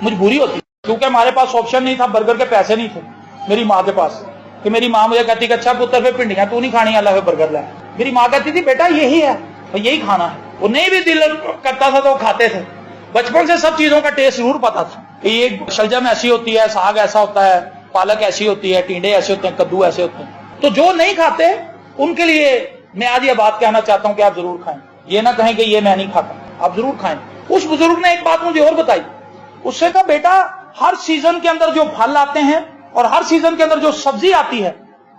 Speaker 1: مجبوری ہوتی تھی، کیونکہ ہمارے پاس آپشن نہیں تھا. برگر کے پیسے نہیں تھے میری ماں کے پاس کہ میری ماں مجھے کہتی کہ اچھا پتر پہ پنڈیاں تو نہیں کھانی، اللہ پہ برگر لائے. میری ماں کہتی تھی بیٹا یہی ہے، یہی کھانا ہے. وہ نہیں بھی دل کرتا تھا تو وہ کھاتے تھے. بچپن سے سب چیزوں کا ٹیسٹ ضرور پتا تھا کہ یہ شلجم ایسی ہوتی ہے، ساگ ایسا ہوتا ہے، پالک ایسی ہوتی ہے، ٹینڈے ایسے ہوتے ہیں، کدو ایسے ہوتے ہیں. تو جو نہیں کھاتے ان کے لیے میں آج یہ بات کہنا چاہتا ہوں کہ آپ ضرور کھائیں. یہ نہ کہیں کہ یہ میں نہیں کھاتا، آپ ضرور کھائیں. اس بزرگ نے ایک بات مجھے اور بتائی. اس سے کہا بیٹا ہر سیزن کے اندر جو پھل آتے ہیں اور ہر سیزن کے اندر جو سبزی آتی ہے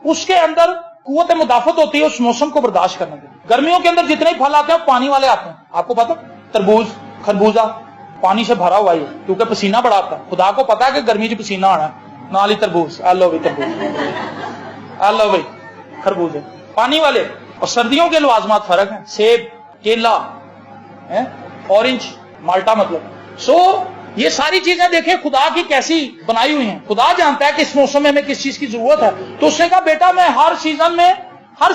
Speaker 1: اس کے اندر قوت مدافعت ہوتی ہے اس موسم کو برداشت کرنے کے. گرمیوں کے اندر جتنے پھل آتے ہیں پانی والے آتے ہیں. آپ کو پتا تربوز، خربوزہ پانی سے بھرا ہوا ہے کیونکہ پسینہ بڑا آتا ہے. خدا کو پتا ہے کہ گرمی سے پسینہ آنا ہے. نالی تربوز، اللہ بھائی تربوز، اللہ بھائی خربوز ہے پانی والے. اور سردیوں کے لوازمات فرق ہیں، سیب، کیلا، اورنج، مالٹا مطلب. یہ ساری چیزیں دیکھیں خدا کی کیسی بنائی ہوئی ہیں. خدا جانتا ہے کہ اس موسم میں ہمیں کس چیز کی ضرورت ہے. تو اس نے کہا بیٹا میں ہر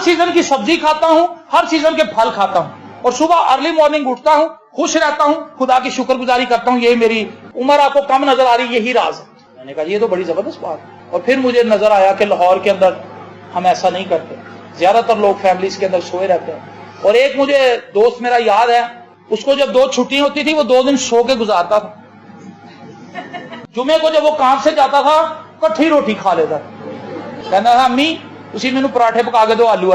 Speaker 1: سیزن کی سبزی کھاتا ہوں، ہر سیزن کے پھل کھاتا ہوں، اور صبح ارلی مارننگ اٹھتا ہوں، خوش رہتا ہوں، خدا کی شکر گزاری کرتا ہوں. یہ میری عمر آپ کو کم نظر آ رہی، یہی راز ہے. میں نے کہا یہ تو بڑی زبردست بات ہے. اور پھر مجھے نظر آیا کہ لاہور کے اندر ہم ایسا نہیں کرتے. زیادہ تر لوگ فیملیز کے اندر سوئے رہتے ہیں. اور ایک مجھے دوست میرا یاد ہے، اس کو جب 2 چھٹی ہوتی تھی وہ 2 دن سو کے گزارتا تھا. جمعے کو جب وہ کام سے جاتا تھا کٹھی روٹی کھا لیتا تھا. کہنا تھا امی اسی میں پراٹھے پکا کے دو، آلو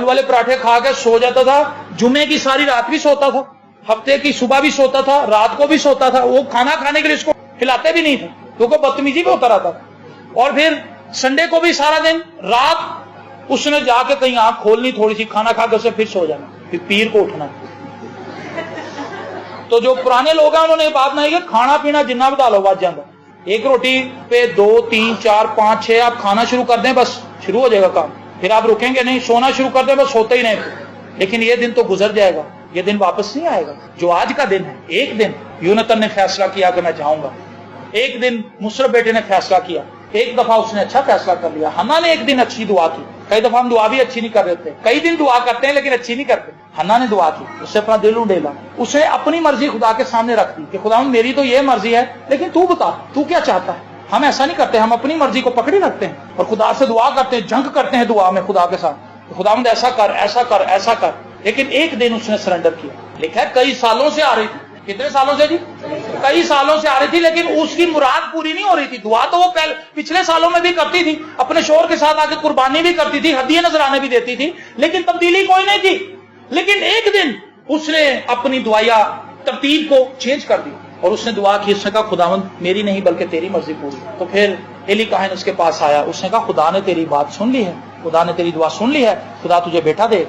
Speaker 1: والے پراٹھے کھا کے سو جاتا تھا. جمعے کی ساری رات بھی سوتا تھا، ہفتے کی صبح بھی سوتا تھا، رات کو بھی سوتا تھا. وہ کھانا کھانے کے لیے اس کو کھلاتے بھی نہیں تھے کیونکہ بدتمیزی بھی ہوتا رہتا تھا. اور پھر سنڈے کو بھی سارا دن رات اس نے جا کے کہیں آنکھ کھولنی تھوڑی سی، کھانا کھا کے اسے پھر سو جانا، پھر پیر کو اٹھنا. تو جو پرانے لوگ ہیں انہوں نے یہ بات نہیں کہ کھانا پینا جنہ بتا لو بات جانا. ایک روٹی پہ 2 3 4 5 6 آپ کھانا شروع کر دیں بس شروع ہو جائے گا کام. پھر آپ رکیں گے نہیں، سونا شروع کر دیں بس ہوتے ہی نہیں. لیکن یہ دن تو گزر جائے گا، یہ دن واپس نہیں آئے گا. جو آج کا دن ہے، ایک دن یونتن نے فیصلہ کیا کہ میں جاؤں گا. ایک دن مصرف بیٹے نے فیصلہ کیا، ایک دفعہ اس نے اچھا فیصلہ کر لیا. ہنا نے ایک دن اچھی دعا کی. کئی دفعہ ہم دعا بھی اچھی نہیں کر رہے ہوتے, کئی دن دعا کرتے ہیں لیکن اچھی نہیں کرتے. حنا نے دعا کی, اس سے اپنا دل اڈیلا, اسے اپنی مرضی خدا کے سامنے رکھ دی کہ خدا میری تو یہ مرضی ہے لیکن تو بتا تو کیا چاہتا ہے. ہم ایسا نہیں کرتے, ہم اپنی مرضی کو پکڑی رکھتے ہیں اور خدا سے دعا کرتے ہیں, جنگ کرتے ہیں دعا میں خدا کے ساتھ, خداوند ایسا کر ایسا کر ایسا کر. لیکن ایک دن اس نے سرنڈر کیا. لکھا ہے کئی سالوں سے آ رہی تھی. کتنے سالوں سے جی؟ کئی سالوں سے آ رہی تھی, لیکن اس کی مراد پوری نہیں ہو رہی تھی. دعا تو وہ پچھلے سالوں میں بھی کرتی تھی, اپنے شوہر کے ساتھ آ کے قربانی بھی کرتی تھی, ہدیے نذرانے بھی دیتی تھی, لیکن تبدیلی کوئی نہیں تھی. لیکن ایک دن اس نے اپنی دعائیا ترتیب کو چینج کر دی اور اس نے دعا کی. اس نے کہا خداوند میری نہیں بلکہ تیری مرضی پوری. تو پھر ایلی کاہن اس کے پاس آیا, اس نے کہا خدا نے تیری بات سن لی ہے, خدا نے تیری دعا سن لی ہے, خدا تجھے بیٹا دے.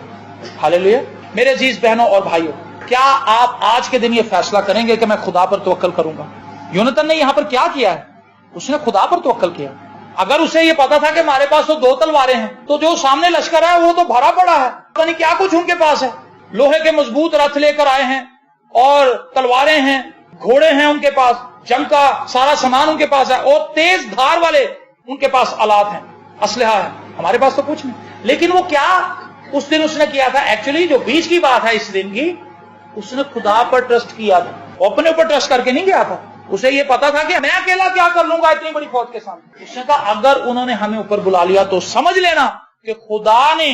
Speaker 1: ہاللیلویا. میرے عزیز بہنوں اور بھائیوں, کیا آپ آج کے دن یہ فیصلہ کریں گے کہ میں خدا پر توکل کروں گا؟ یونتن نے یہاں پر کیا کیا ہے؟ اس نے خدا پر توکل کیا. اگر اسے یہ پتا تھا کہ ہمارے پاس تو 2 تلواریں ہیں, تو جو سامنے لشکر ہے وہ تو بھرا پڑا ہے, پتہ نہیں کیا کچھ ان کے پاس ہے. لوہے کے مضبوط رتھ لے کر آئے ہیں اور تلواریں ہیں, گھوڑے ہیں ان کے پاس, جنگ کا سارا سامان ان کے پاس ہے, اور تیز دھار والے ان کے پاس آلات ہیں, اسلحہ ہے. ہمارے پاس تو کچھ نہیں. لیکن وہ کیا اس دن اس نے کیا تھا؟ ایکچولی جو بیچ کی بات ہے اس دن کی, اس نے خدا پر ٹرسٹ کیا تھا, اپنے اوپر ٹرسٹ کر کے نہیں گیا تھا. اسے یہ پتا تھا کہ میں اکیلا کیا کر لوں گا اتنی بڑی فوج کے سامنے. اس نے کہا اگر انہوں نے ہمیں اوپر بلا لیا تو سمجھ لینا کہ خدا نے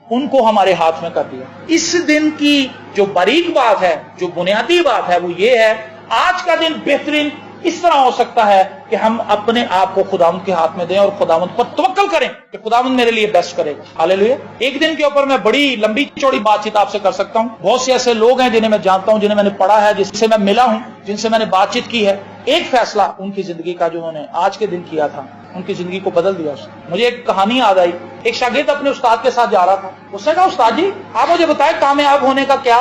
Speaker 1: ان کو ہمارے ہاتھ میں کر دیا. اس دن کی جو باریک بات ہے, جو بنیادی بات ہے, وہ یہ ہے آج کا دن بہترین اس طرح ہو سکتا ہے کہ ہم اپنے آپ کو خداوند کے ہاتھ میں دیں اور خداوند پر توکل کریں کہ خداوند میرے لیے بیسٹ کرے گا. ہاللیلویا. ایک دن کے اوپر میں بڑی لمبی چوڑی بات چیت آپ سے کر سکتا ہوں. بہت سے ایسے لوگ ہیں جنہیں میں جانتا ہوں, جنہیں میں نے پڑھا ہے, جس سے میں ملا ہوں, جن سے میں نے بات چیت کی ہے. ایک فیصلہ ان کی زندگی کا جو انہوں نے آج کے دن کیا تھا, ان کی زندگی کو بدل دیا. مجھے ایک کہانی یاد آئی. ایک شاگرد اپنے استاد کے ساتھ جا رہا تھا. اس نے کہا استاد جی آپ مجھے بتائیں کامیاب ہونے کا کیا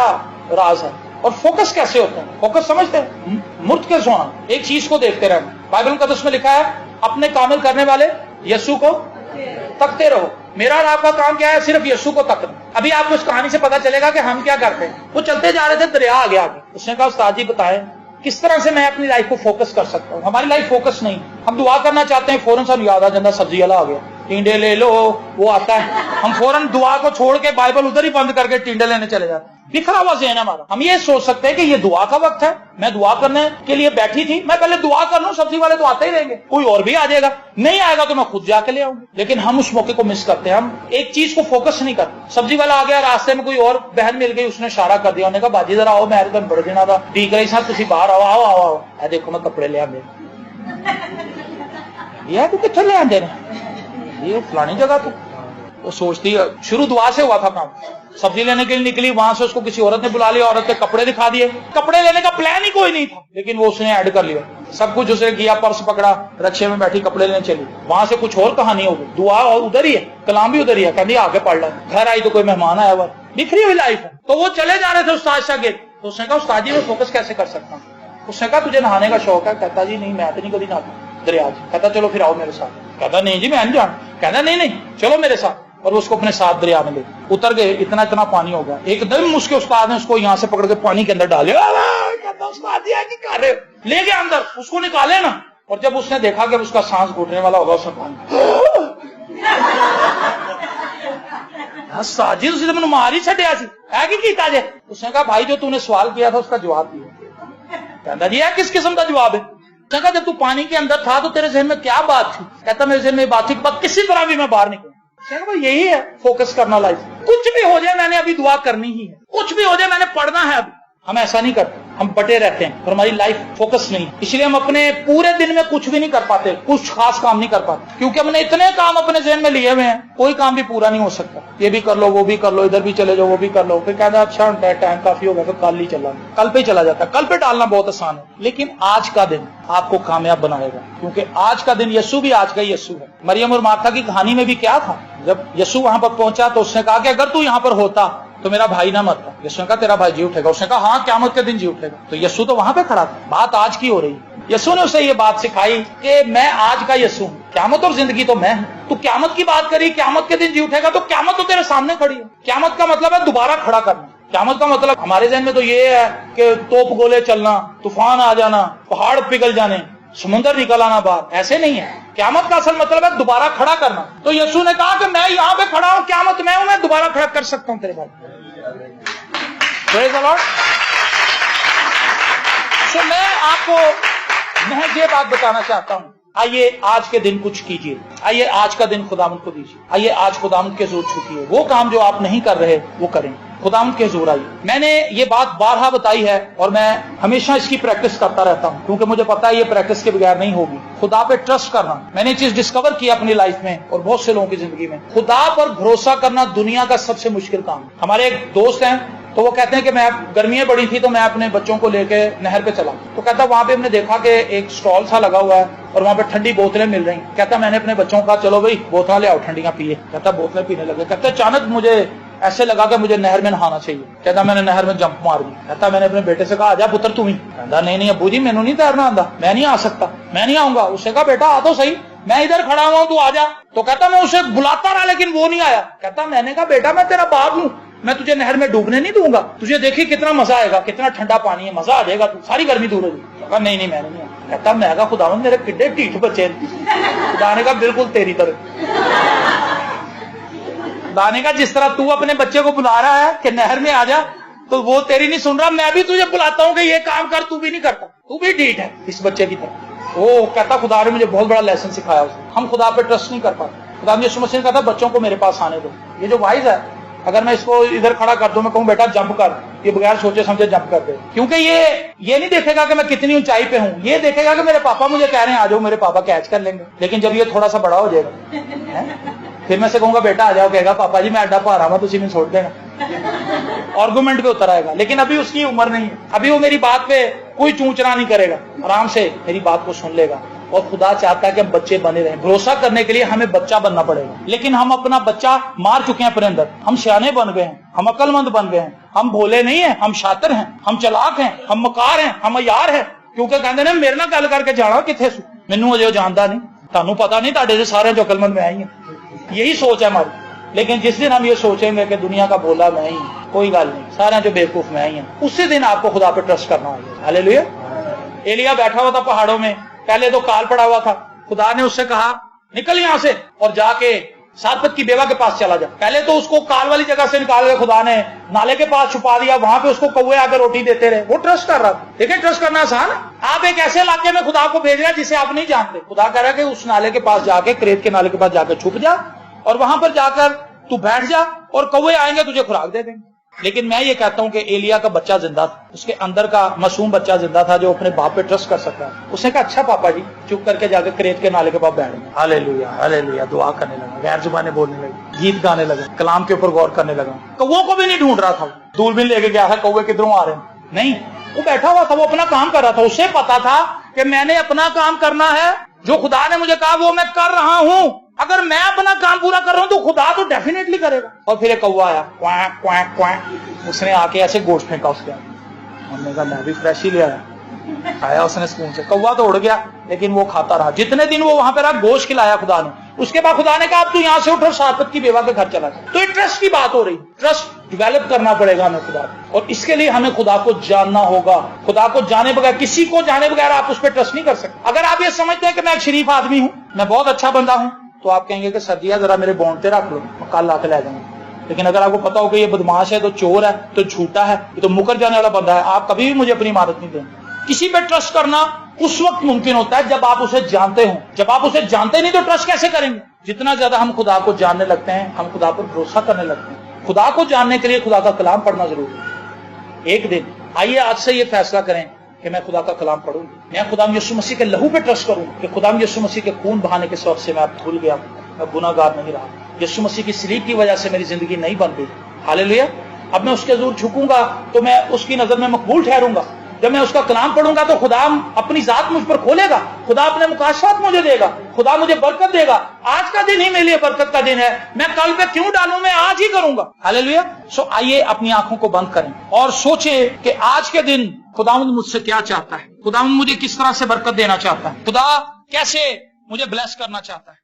Speaker 1: راز ہے اور فوکس کیسے ہوتے ہیں؟ فوکس سمجھتے ہیں؟ مرد کے سونا, ایک چیز کو دیکھتے رہنا. بائبل مقدس میں لکھا ہے اپنے کامل کرنے والے یسوع کو تکتے رہو. میرا اور آپ کا کام کیا ہے؟ صرف یسوع کو تکنا. ابھی آپ کو اس کہانی سے پتا چلے گا کہ ہم کیا کرتے ہیں. وہ چلتے جا رہے تھے, دریا آ گیا آگے. اس نے کہا استاد جی بتائیں کس طرح سے میں اپنی لائف کو فوکس کر سکتا ہوں؟ ہماری لائف فوکس نہیں. ہم دعا کرنا چاہتے ہیں, فوراً سب یاد آ جاتا سبزی والا آ گیا, ٹینڈے لے لو, وہ آتا ہے. ہم فوراً دعا کو چھوڑ کے بائبل ادھر ہی بند کر کے ٹینڈے لینے چلے جاتے ہیں. بکھرا ہوا ذہن ہے ہمارا. ہم یہ سوچ سکتے ہیں کہ یہ دعا کا وقت ہے, میں دعا کرنے کے لیے بیٹھی تھی, میں پہلے دعا کر لوں, سبزی والے تو آتے ہی رہیں گے, کوئی اور بھی آ جائے گا, نہیں آئے گا تو میں خود جا کے لے آؤں گی. لیکن ہم اس موقع کو مس کرتے ہیں, ہم ایک چیز کو فوکس نہیں کرتے. سبزی والا آ گیا, راستے میں کوئی اور بہن مل گئی, اس نے اشارہ کر دیا, انہوں نے کہا باجی ذرا آؤ, میں تمہیں بڑے دن تھا ٹھیک رہی صاحب, تھی باہر آؤ آؤ آؤ آؤ. اے دیکھو میں کپڑے لے آندے, یہ تو کتنے لے آندے نے, یہ فلانی جگہ تو. وہ سوچتی ہے, شروع دعا سے ہوا تھا کام. سبزی لینے کے لیے نکلی, وہاں سے اس کو کسی عورت نے بلا لیا, عورت کے کپڑے دکھا دیے. کپڑے لینے کا پلان ہی کوئی نہیں تھا, لیکن وہ اس نے ایڈ کر لیا. سب کچھ اسے کیا, پرس پکڑا, رکشے میں بیٹھی کپڑے لینے چلی. وہاں سے کچھ اور کہانی ہو گئی. دعا اور ادھر ہی ہے, کلام بھی ادھر ہی ہے, کہنی آگے پڑھ لیں. گھر آئی تو کوئی مہمان آیا ہوا, بکھری ہوئی لائف ہے. تو وہ چلے جا رہے تھے استاد شاگرد. تو اس نے کہا استاد جی میں فوکس کیسے کر سکتا ہوں؟ اس نے کہا تجھے نہانے کا شوق ہے؟ کہتا جی نہیں میں تو نہیں کبھی نہاتا دریا. کہتا چلو پھر آؤ میرے ساتھ. کہتا نہیں جی میں نہیں جانا. کہتا نہیں چلو میرے ساتھ. اور اس کو اپنے ساتھ دریا میں لے اتر گئے. اتنا پانی ہو گیا, ایک دم اس کے استاد نے اس کو یہاں سے پکڑ کے پانی کے اندر ڈالے. کہتا استاد جی کر رہے لے گیا اندر, اس کو نکالے نا. اور جب اس نے دیکھا کہ اس کا سانس گھٹنے والا ہوگا, اس نے پانی ساجی اسے میں مار ہی چڈیا سی ہے کی کیتا جے. اس نے کہا بھائی جو تو نے سوال کیا تھا اس کا جواب دیا. کہتا جی کس قسم کا جواب ہے؟ اس نے کہا جب تو پانی کے اندر تھا تو تیرے ذہن میں کیا بات تھی؟ کہتا میرے ذہن میں بات تھی کہ کسی طرح بھی میں باہر نکلوں. یہی ہے فوکس کرنا لائف. کچھ بھی ہو جائے میں نے ابھی دعا کرنی ہی ہے, کچھ بھی ہو جائے میں نے پڑھنا ہے ابھی. ہم ایسا نہیں کرتے, ہم بٹے رہتے ہیں اور ہماری لائف فوکس نہیں. اس لیے ہم اپنے پورے دن میں کچھ بھی نہیں کر پاتے, کچھ خاص کام نہیں کر پاتے, کیونکہ ہم نے اتنے کام اپنے ذہن میں لیے ہوئے ہیں, کوئی کام بھی پورا نہیں ہو سکتا. یہ بھی کر لو, وہ بھی کر لو, ادھر بھی چلے جاؤ, وہ بھی کر لو. پھر کہنا اچھا ٹائم کافی ہو گیا, پھر کل ہی چلا, کل پہ ہی چلا جاتا ہے. کل پہ ٹالنا بہت آسان ہے, لیکن آج کا دن آپ کو کامیاب بنائے گا, کیونکہ آج کا دن یسوع بھی آج کا ہی یسوع ہے. مریم اور مارتھا کی کہانی میں بھی کیا تھا, جب یسوع وہاں پر پہنچا تو اس نے کہا کہ اگر تو یہاں پر ہوتا تو میرا بھائی نہ مرتا. یسوع نے کہا تیرا بھائی جی اٹھے گا. اس نے کہا ہاں قیامت کے دن جی اٹھے گا. تو یسوع تو وہاں پہ کھڑا تھا. بات آج کی ہو رہی. یسوع نے اسے یہ بات سکھائی کہ میں آج کا یسوع ہوں, قیامت اور زندگی تو میں ہوں. تو قیامت کی بات کری, قیامت کے دن جی اٹھے گا, تو قیامت تو تیرے سامنے کھڑی ہے. قیامت کا مطلب ہے دوبارہ کھڑا کرنا. قیامت کا مطلب ہمارے ذہن میں تو یہ ہے کہ توپ گولے چلنا, طوفان آ جانا, پہاڑ پگھل جانے, समुंदर निकल आना बाहर, ऐसे नहीं है। क़यामत का असल मतलब है दोबारा खड़ा करना। तो यीशु ने कहा कि मैं यहां पे खड़ा हूं, क़यामत में हूं, मैं दोबारा खड़ा कर सकता हूं तेरे बाद। Praise the Lord. तो मैं आपको महज ये बात बताना चाहता हूं, आइए आज के दिन कुछ कीजिए, आइए आज का दिन खुदावंद को दीजिए, आइए आज खुदावंद के हुजूर झुकिए, वो काम जो आप नहीं कर रहे वो करें, खुदावंद के हुजूर आइए। मैंने ये बात बारहा बताई है और मैं हमेशा इसकी प्रैक्टिस करता रहता हूं, क्योंकि मुझे पता है ये प्रैक्टिस के बगैर नहीं होगी। खुदा पे ट्रस्ट करना, मैंने ये चीज डिस्कवर की अपनी लाइफ में और बहुत से लोगों की जिंदगी में। खुदा पर भरोसा करना दुनिया का सबसे मुश्किल काम है। हमारे एक दोस्त हैं, तो वो कहते हैं कि मैं गर्मियां बड़ी थी तो मैं अपने बच्चों को लेके नहर पे चला, तो कहता वहां पे हमने देखा कि एक स्टॉल सा लगा हुआ है और वहां पे ठंडी बोतलें मिल रही। कहता मैंने अपने बच्चों को कहा चलो भाई बोतलें ले आओ ठंडियां पिए। कहता बोतलें पीने लगे। कहता अचानक मुझे ऐसे लगा कि मुझे नहर में नहाना चाहिए। कहता मैंने नहर में जंप मार दी। कहता मैंने अपने बेटे से कहा आजा पुत्र तू ही। कहता नहीं अब्बू जी मैनू नहीं तैरना आंदा, मैं नहीं आ सकता, मैं नहीं आऊंगा। उससे कहा बेटा आ तो सही, मैं इधर खड़ा हुआ हूं तू आ जा। तो कहता मैं उसे बुलाता रहा लेकिन वो नहीं आया। कहता मैंने कहा बेटा मैं तेरा बाप हूं, मैं तुझे नहर में डूबने नहीं दूंगा, तुझे देखी कितना मजा आएगा, कितना ठंडा पानी है, मजा आ जाएगा, तू सारी गर्मी दूर हो जाएगी। कहा नहीं मैंने नहीं आया। कहता मैं कहा खुदावंद मेरे किड्डे ढीठ बच्चे। खुदा ने कहा बिल्कुल तेरी तरह। खुदा ने कहा जिस तरह तू अपने बच्चे को बुला रहा है कि नहर में आ जा, तो वो तेरी नहीं सुन रहा, मैं भी तुझे बुलाता हूं कि ये काम कर, तू भी नहीं करता, तू भी ढीठ है इस बच्चे की तरह। वो कहता खुदा ने मुझे बहुत बड़ा लेसन सिखाया उसने। हम खुदा पे ट्रस्ट नहीं कर पाते। खुदा ने यीशु मसीह ने कहा था बच्चों को मेरे पास आने दो। ये जो वाइज है, अगर मैं इसको इधर खड़ा कर दूं, मैं कहूं बेटा जंप कर, ये बगैर सोचे समझे जंप कर दे, क्योंकि ये नहीं देखेगा कि मैं कितनी ऊंचाई पे हूं, ये देखेगा कि मेरे पापा मुझे कह रहे हैं आ जाओ, मेरे पापा कैच कर लेंगे। लेकिन जब ये थोड़ा सा बड़ा हो जाएगा फिर मैं से कहूंगा बेटा आ जाओ, कहेगा पापा जी मैं अड्डा पा रहा हूं, तुझे नहीं छोड़ देना। आर्गुमेंट पे उतर आएगा। लेकिन अभी उसकी उम्र नहीं है, अभी वो मेरी बात पे कोई चूंचना नहीं करेगा, आराम से मेरी बात को सुन लेगा। और खुदा चाहता है कि हम बच्चे बने रहें। भरोसा करने के लिए हमें बच्चा बनना पड़ेगा, लेकिन हम अपना बच्चा मार चुके हैं अपने अंदर। हम सियाने बन गए हैं, हम अक्लमंद बन गए हैं, हम भोले नहीं हैं, हम शातिर हैं, हम चलाक हैं, हम मकार हैं, हम अयार हैं, क्योंकि कहते हैं मेरे नाल गल करके जाना किथे सू, मैनू अजे जानता नहीं, तानू पता नहीं, ताडे सारे जो अक्लमंद मैं ही हूं। यही सोच है हमारी। लेकिन जिस दिन हम ये सोचेंगे कि दुनिया का भोला मैं ही, कोई गल नहीं, सारे जो बेवकूफ मैं ही हूं, उसी दिन आपको खुदा पे ट्रस्ट करना होगा। हालेलुया। एलिया बैठा हुआ था पहाड़ों में, पहले तो काल पड़ा हुआ था। खुदा ने उससे कहा निकल यहां से और जाके सातपत की बेवा के पास चला जा। पहले तो उसको काल वाली जगह से निकाल के खुदा ने नाले के पास छुपा दिया, वहां पे उसको कौवे आकर रोटी देते रहे। वो ट्रस्ट कर रहा था। देखिए ट्रस्ट करना आसान है। आप एक ऐसे इलाके में खुदा को भेज रहे हैं जिसे आप नहीं जानते। खुदा कह रहा है कि उस नाले के पास जाके, क्रेत के नाले के पास जाकर छुप जा और वहां पर जाकर तू बैठ जा और कौवे आएंगे तुझे खुराक दे देंगे। लेकिन मैं ये कहता हूं कि एलिया का बच्चा जिंदा था, उसके अंदर का मासूम बच्चा जिंदा था जो अपने बाप पे ट्रस्ट कर सकता है। उसने कहा अच्छा पापा जी, चुप करके जाकर क्रेत के नाले के पास बैठ गए। हालेलुया हालेलुया, दुआ करने लगा, गैर जुबानें बोलने लगी, गीत गाने लगा, कलाम के ऊपर गौर करने लगा। कौवों को भी नहीं ढूंढ रहा था, दूरबीन लेके गया था कौवे किधरों आ रहे हैं, नहीं, वो बैठा हुआ था, वो अपना काम कर रहा था। उसे पता था कि मैंने अपना काम करना है, जो खुदा ने मुझे कहा वो मैं कर रहा हूं। अगर मैं अपना काम पूरा कर रहा हूं तो खुदा तो डेफिनेटली करेगा। और फिर एक कौवा आया, क्वैक क्वैक क्वैक, उसने आके ऐसे गोश्त फेंका उसके आगे। हमने कहा मैं भी फ्रेश ही ले आया उसने स्पून से। कौवा तो उड़ गया लेकिन वो खाता रहा। जितने दिन वो वहां पे रहा, गोश्त खिलाया खुदा ने। उसके बाद खुदा ने कहा अब तू यहां से उठ और सातपत की बेवा के घर चला जा। तो ये ट्रस्ट की बात हो रही, ट्रस्ट डेवलप करना पड़ेगा हमें खुदा, और इसके लिए हमें खुदा को जानना होगा। खुदा को जाने बगैर, किसी को जाने बगैर आप उस पर ट्रस्ट नहीं कर सकते। अगर आप ये समझते हैं कि मैं एक शरीफ आदमी हूं, मैं बहुत अच्छा बंदा हूं, तो आप कहेंगे कि सर्दिया जरा मेरे बॉन्ड पे रख लो, कल लाके ले जाऊंगा। लेकिन अगर आपको पता हो कि ये बदमाश है, तो चोर है, तो झूठा है, ये तो मुकर जाने वाला बंदा है, आप कभी भी मुझे अपनी इमारत नहीं देंगे। किसी पे ट्रस्ट करना उस वक्त मुमकिन होता है जब आप उसे जानते हो। जब आप उसे जानते नहीं तो ट्रस्ट कैसे करेंगे? जितना ज्यादा हम खुदा को जानने लगते हैं, हम खुदा पर भरोसा करने लगते हैं। खुदा को जानने के लिए खुदा का कलाम पढ़ना जरूरी है। एक दिन आइए आज से ये फैसला करें कि मैं खुदा का कलाम पढ़ूंगी, मैं खुदा यीशु मसीह के लहू पे ट्रस्ट करूं कि खुदा यीशु मसीह के खून बहाने के सबब से मैं अब भूल गया, मैं गुनाहगार नहीं रहा। यीशु मसीह की सलीब की वजह से मेरी जिंदगी नहीं बन गई। हालेलुया। अब मैं उसके हजूर झुकूंगा तो मैं उसकी नजर में मकबूल ठहरूंगा। जब मैं उसका कलाम पढ़ूंगा तो खुदा अपनी जात मुझ पर खोलेगा, खुदा अपने मुकाशात मुझे देगा, खुदा मुझे बरकत देगा। आज का दिन ही मेरे लिए बरकत का दिन है, मैं कल पे क्यों डालूं, मैं आज ही करूंगा। हालेलुया। सो आइए अपनी आंखों को बंद करें और सोचें कि आज के दिन खुदावंद मुझसे क्या चाहता है, खुदावंद मुझे किस तरह से बरकत देना चाहता है, खुदा कैसे मुझे ब्लेस करना चाहता है।